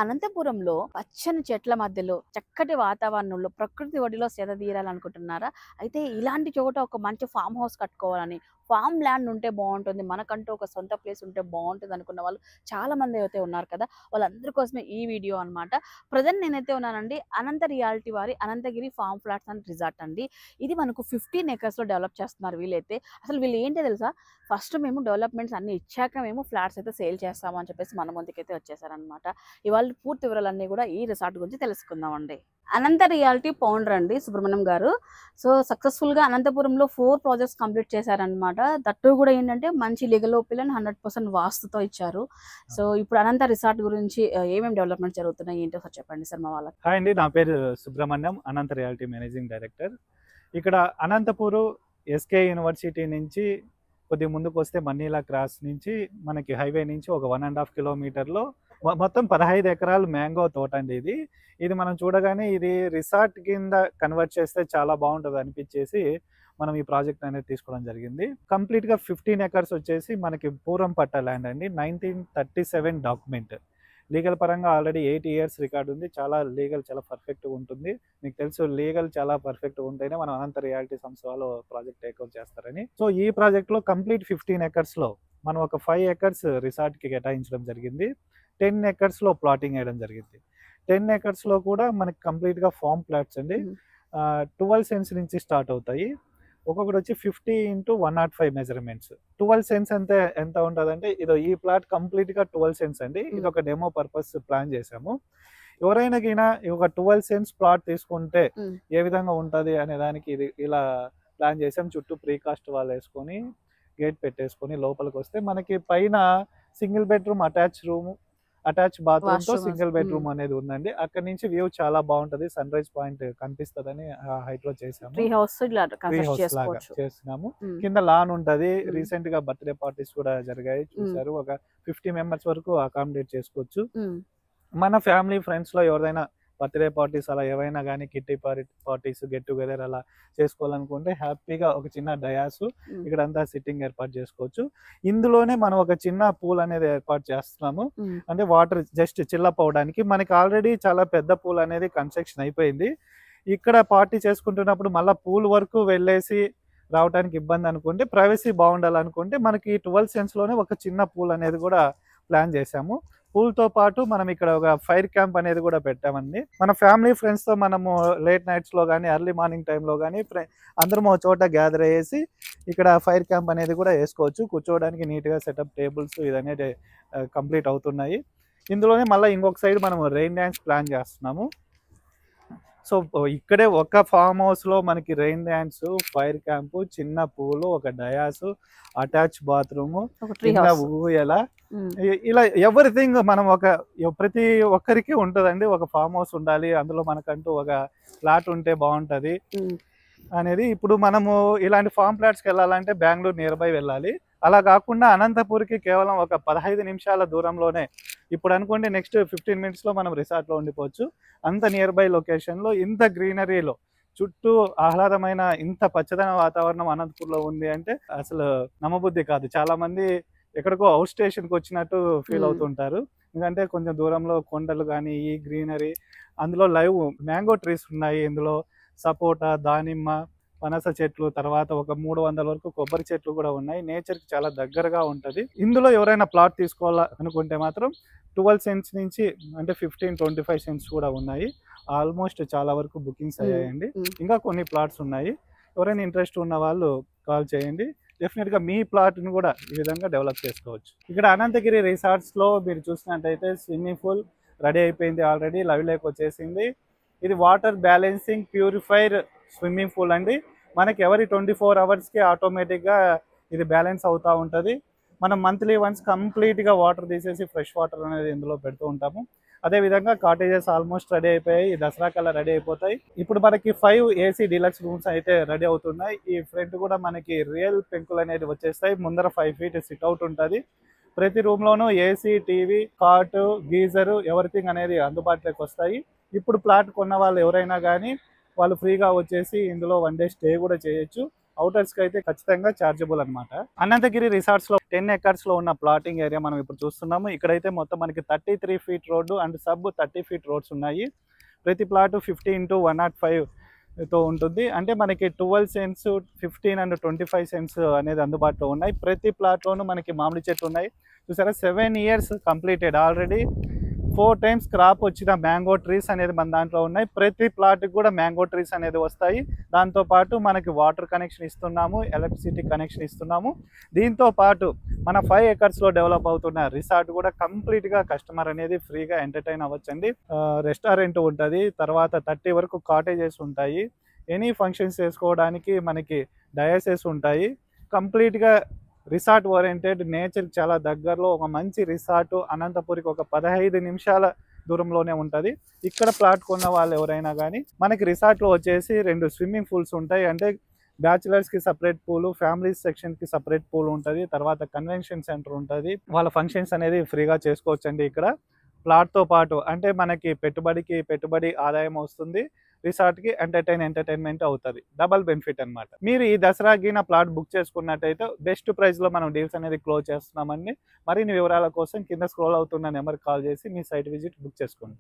అనంతపురంలో పచ్చని చెట్ల మధ్యలో, చక్కటి వాతావరణంలో, ప్రకృతి ఒడిలో సేద తీరాలనుకుంటున్నారా? అయితే ఇలాంటి చోట ఒక మంచి ఫార్మ్ హౌస్ కట్టుకోవాలని, ఫార్మ్ ల్యాండ్ ఉంటే బావుంటుంది. మనకంటూ ఒక సొంత ప్లేస్ ఉంటే బావుంటది అనుకున్న వాళ్ళు చాలా మంది అయితే ఉన్నారు కదా! వాళ్ళందరి కోసమే ఈ వీడియో అన్నమాట. ప్రెజెంట్ నేనైతే ఉన్నానండి అనంత రియాలిటీ వారి Ananthagiri farm flats and resort అండి. ఇది మనకు 15 ఎకర్స్‌లో డెవలప్ చేస్తున్నారు వీళ్ళైతే. అసలు వీళ్ళు ఏంటో తెలుసా? ఫస్ట్ మేము డెవలప్‌మెంట్స్ అన్నీ ఇచ్చాక మేము ఫ్లాట్స్ అయితే సేల్ చేస్తాము అని చెప్పేసి మన ముందుకైతే వచ్చేసారనమాట. ఇవాళ పూర్తి వివరాలన్నీ కూడా ఈ రిసార్ట్ గురించి తెలుసుకుందామండి. అనంత రియాలిటీ ఫౌండర్ అండి సుబ్రహ్మణ్యం గారు. సో సక్సెస్ఫుల్‌గా అనంతపురంలో 4 ప్రాజెక్ట్స్ కంప్లీట్ చేశారనమాట. దట్టు కూడా ఏంటంటే మంచి లీగల్ ఒపీనియన్ 100% వాస్తుతో ఇచ్చారు. సో ఇప్పుడు అనంత రిసార్ట్ గురించి ఏమేమి డెవలప్‌మెంట్స్ జరుగుతున్నాయి ఏంటో ఒకసారి చెప్పండి సార్ మా వాళ్ళకి. హాయ్ అండి, నా పేరు సుబ్రహ్మణ్యం, అనంత రియాలిటీ మేనేజింగ్ డైరెక్టర్. ఇక్కడ అనంతపూరు ఎస్కే యూనివర్సిటీ నుంచి కొద్దిగా ముందుకు వస్తే మన్నీలా క్రాస్ నుంచి మనకి హైవే నుంచి ఒక 1.5 కిలోమీటర్లో మొత్తం 15 ఎకరాలు మ్యాంగో తోట అండి. ఇది మనం చూడగానే ఇది రిసార్ట్ కింద కన్వర్ట్ చేస్తే చాలా బాగుంటుంది అనిపించేసి మనం ఈ ప్రాజెక్ట్ అనేది తీసుకోవడం జరిగింది. కంప్లీట్గా 15 ఎకర్స్ వచ్చేసి మనకి పూర్వం పట్ట ల్యాండ్ అండి. 1937 డాక్యుమెంట్. లీగల్ పరంగా ఆల్రెడీ 8 ఇయర్స్ రికార్డు ఉంది. చాలా లీగల్ చాలా పర్ఫెక్ట్గా ఉంటుంది. మీకు తెలుసు, లీగల్ చాలా పర్ఫెక్ట్గా ఉంటేనే మనం అనంత రియాలిటీ సంస్థ వాళ్ళు ప్రాజెక్ట్ టేక్అవుట్ చేస్తారని. సో ఈ ప్రాజెక్ట్లో కంప్లీట్ 15 ఎకర్స్లో మనం ఒక 5 ఎకర్స్ రిసార్ట్కి కేటాయించడం జరిగింది. 10 ఎకర్స్లో ప్లాటింగ్ వేయడం జరిగింది. 10 ఎకర్స్లో కూడా మనకి కంప్లీట్గా ఫార్మ్ ప్లాట్స్ అండి. 12 సెన్స్ నుంచి స్టార్ట్ అవుతాయి. ఒక్కొక్కటి వచ్చి 50 into 105 మెజర్మెంట్స్. 12 సెన్స్ అంటే ఎంత ఉంటుందంటే, ఈ ప్లాట్ కంప్లీట్గా 12 సెన్స్ అండి. ఇది ఒక డెమో పర్పస్ ప్లాన్ చేసాము. ఎవరైనా ఒక 12 సెన్స్ ప్లాట్ తీసుకుంటే ఏ విధంగా ఉంటుంది అనే దానికి ఇది ఇలా ప్లాన్ చేసాం. చుట్టూ ప్రీకాస్ట్ వాల్ వేసుకొని గేట్ పెట్టేసుకొని లోపలికి వస్తే మనకి పైన సింగిల్ బెడ్రూమ్ అటాచ్ బాత్రూమ్ తో సింగిల్ బెడ్రూమ్ అనేది ఉందండి. అక్కడ నుంచి వ్యూ చాలా బాగుంటది. సన్ రైజ్ పాయింట్ కనిపిస్తదని హైట్ లో చేసాము. ట్రీ హౌస్ లాగా చేస్తున్నాము. కింద లాన్ ఉంటది. రీసెంట్ గా బర్త్డే పార్టీస్ కూడా జరిగాయి, చూసారు. ఒక 50 మెంబర్స్ వరకు అకామిడేట్ చేసుకోవచ్చు. మన ఫ్యామిలీ ఫ్రెండ్స్ లో ఎవరైనా బర్త్డే పార్టీస్ అలా ఏవైనా కానీ, కిట్టి పార్టీస్, గెట్ టుగెదర్ అలా చేసుకోవాలనుకుంటే హ్యాపీగా ఒక చిన్న డయాస్ ఇక్కడ అంతా సిట్టింగ్ ఏర్పాటు చేసుకోవచ్చు. ఇందులోనే మనం ఒక చిన్న పూల్ అనేది ఏర్పాటు చేస్తున్నాము. అంటే వాటర్ జస్ట్ చిల్లప్ అవడానికి. మనకి ఆల్రెడీ చాలా పెద్ద పూల్ అనేది కన్స్ట్రక్షన్ అయిపోయింది. ఇక్కడ పార్టీ చేసుకుంటున్నప్పుడు మళ్ళీ పూల్ వరకు వెళ్ళేసి రావడానికి ఇబ్బంది అనుకుంటే, ప్రైవసీ బాగుండాలనుకుంటే మనకి 12 సెన్స్ లోనే ఒక చిన్న పూల్ అనేది కూడా ప్లాన్ చేశాము. పూల్తో పాటు మనం ఇక్కడ ఒక ఫైర్ క్యాంప్ అనేది కూడా పెట్టామండి. మన ఫ్యామిలీ ఫ్రెండ్స్తో మనము లేట్ నైట్స్లో కానీ, ఎర్లీ మార్నింగ్ టైంలో కానీ అందరం ఒక చోట గ్యాదర్ అయ్యేసి ఇక్కడ ఫైర్ క్యాంప్ అనేది కూడా వేసుకోవచ్చు. కూర్చోవడానికి నీట్గా సెటప్ టేబుల్స్ ఇదనేది కంప్లీట్ అవుతున్నాయి. ఇందులోనే మళ్ళీ ఇంకొక సైడ్ మనం రెయిన్ డ్యాన్స్ ప్లాన్ చేస్తున్నాము. సో ఇక్కడే ఒక ఫామ్ హౌస్లో మనకి రెయిన్ డ్యాన్స్, ఫైర్ క్యాంపు, చిన్న పూలు, ఒక డయాస్, అటాచ్ బాత్రూము, ఊయల, ఇలా ఎవ్రీథింగ్ మనం ప్రతి ఒక్కరికి ఉంటుందండి. ఒక ఫామ్ హౌస్ ఉండాలి, అందులో మనకంటూ ఒక ఫ్లాట్ ఉంటే బాగుంటుంది అనేది. ఇప్పుడు మనము ఇలాంటి ఫామ్ ఫ్లాట్స్కి వెళ్ళాలంటే బెంగళూరు నియర్ బై వెళ్ళాలి. అలా కాకుండా అనంతపూర్కి కేవలం ఒక 15 నిమిషాల దూరంలోనే, ఇప్పుడు అనుకోండి నెక్స్ట్ 15 మినిట్స్లో మనం రిసార్ట్లో ఉండిపోవచ్చు. అంత నియర్ బై లొకేషన్లో, ఇంత గ్రీనరీలో, చుట్టూ ఆహ్లాదమైన ఇంత పచ్చదన వాతావరణం అనంతపూర్లో ఉంది అంటే అసలు నమ్మబుద్ధి కాదు. చాలా మంది ఎక్కడికో అవుట్ స్టేషన్కి వచ్చినట్టు ఫీల్ అవుతుంటారు. ఎందుకంటే కొంచెం దూరంలో కొండలు కానీ, ఈ గ్రీనరీ, అందులో లైవ్ మ్యాంగో ట్రీస్ ఉన్నాయి. ఇందులో సపోటా, దానిమ్మ, పనస చెట్లు, తర్వాత ఒక 300 వరకు కొబ్బరి చెట్లు కూడా ఉన్నాయి. నేచర్కి చాలా దగ్గరగా ఉంటుంది. ఇందులో ఎవరైనా ప్లాట్ తీసుకోవాలనుకుంటే మాత్రం 12 సెంట్స్ నుంచి అంటే 15-25 సెంట్స్ కూడా ఉన్నాయి. ఆల్మోస్ట్ చాలా వరకు బుకింగ్స్ అయ్యాయండి. ఇంకా కొన్ని ప్లాట్స్ ఉన్నాయి. ఎవరైనా ఇంట్రెస్ట్ ఉన్న వాళ్ళు కాల్ చేయండి. డెఫినెట్గా మీ ప్లాట్ని కూడా ఈ విధంగా డెవలప్ చేసుకోవచ్చు. ఇక్కడ అనంతగిరి రిసార్ట్స్లో మీరు చూసినట్టయితే స్విమ్మింగ్ పూల్ రెడీ అయిపోయింది, ఆల్రెడీ లైవ్ లేక్ వచ్చేసింది. ఇది water balancing purifier swimming pool అండి. మనకి ఎవరి 24 అవర్స్కి ఆటోమేటిక్గా ఇది బ్యాలెన్స్ అవుతూ ఉంటుంది. మనం మంత్లీ వన్స్ కంప్లీట్గా వాటర్ తీసేసి ఫ్రెష్ వాటర్ అనేది ఇందులో పెడుతూ ఉంటాము. అదేవిధంగా కాటేజెస్ ఆల్మోస్ట్ రెడీ అయిపోయాయి. ఈ దసరా కల్లా రెడీ అయిపోతాయి. ఇప్పుడు మనకి 5 AC డీలక్స్ రూమ్స్ అయితే రెడీ అవుతున్నాయి. ఈ ఫ్రంట్ కూడా మనకి రియల్ పెంకులు అనేది వచ్చేస్తాయి. ముందర 5 feet సిట్అవుట్ ఉంటుంది. ప్రతి రూమ్లోనూ AC, TV, cot, geyser, everything అనేది అందుబాటులోకి వస్తాయి. ఇప్పుడు ప్లాట్ కొన్న వాళ్ళు ఎవరైనా కానీ వాళ్ళు ఫ్రీగా వచ్చేసి ఇందులో 1 day స్టే కూడా చేయొచ్చు. అవుటర్స్ కి అయితే ఖచ్చితంగా చార్జబుల్ అన్నమాట. అనంతగిరి రిసార్ట్స్ లో 10 ఎకర్స్ లో ఉన్న ప్లాటింగ్ ఏరియా మనం ఇప్పుడు చూస్తున్నాము. ఇక్కడైతే మొత్తం మనకి 33 feet road and sub 30 feet roads ఉన్నాయి. ప్రతి ప్లాట్ 50x105 తో ఉంటుంది. అంటే మనకి 12 సెంట్స్, 15 అండ్ 25 సెంట్స్ అనేది అందుబాటులో ఉన్నాయి. ప్రతి ప్లాట్ లోనూ మనకి మామిడి చెట్లు ఉన్నాయి. చూసారా 7 years completed, already 4 times crop వచ్చిన మ్యాంగో ట్రీస్ అనేది మన దాంట్లో ఉన్నాయి. ప్రతి ప్లాట్కి కూడా మ్యాంగో ట్రీస్ అనేది వస్తాయి. దాంతోపాటు మనకి వాటర్ కనెక్షన్ ఇస్తున్నాము, ఎలక్ట్రిసిటీ కనెక్షన్ ఇస్తున్నాము. దీంతో పాటు మన 5 ఎకర్స్లో డెవలప్ అవుతున్న రిసార్ట్ కూడా కంప్లీట్గా కస్టమర్ అనేది ఫ్రీగా ఎంటర్టైన్ అవ్వచ్చండి. రెస్టారెంట్ ఉంటుంది, తర్వాత 30 వరకు కాటేజెస్ ఉంటాయి. ఎనీ ఫంక్షన్స్ చేసుకోవడానికి మనకి డయాసెస్ ఉంటాయి. కంప్లీట్గా రిసార్ట్ ఓరియంటెడ్, నేచర్ చాలా దగ్గరలో ఒక మంచి రిసార్ట్ అనంతపురికి ఒక 15 నిమిషాల దూరంలోనే ఉంటుంది. ఇక్కడ ప్లాట్ కొన్న వాళ్ళు ఎవరైనా కానీ మనకి రిసార్ట్లో వచ్చేసి 2 స్విమ్మింగ్ పూల్స్ ఉంటాయి. అంటే బ్యాచిలర్స్కి సపరేట్ పూలు, ఫ్యామిలీస్ సెక్షన్కి సపరేట్ పూల్ ఉంటుంది. తర్వాత కన్వెన్షన్ సెంటర్ ఉంటుంది. వాళ్ళ ఫంక్షన్స్ అనేది ఫ్రీగా చేసుకోవచ్చండి ఇక్కడ ప్లాట్తో పాటు. అంటే మనకి పెట్టుబడి ఆదాయం వస్తుంది, రిసార్ట్కి ఎంటర్టైన్మెంట్ అవుతుంది. డబల్ బెనిఫిట్ అనమాట. మీరు ఈ దసరాకి నా ప్లాట్ బుక్ చేసుకున్నట్టయితే బెస్ట్ ప్రైస్లో మనం డీల్స్ అనేది క్లోజ్ చేస్తున్నామండి. మరిన్ని వివరాల కోసం కింద స్క్రోల్ అవుతున్న నెంబర్కి కాల్ చేసి మీ సైట్ విజిట్ బుక్ చేసుకోండి.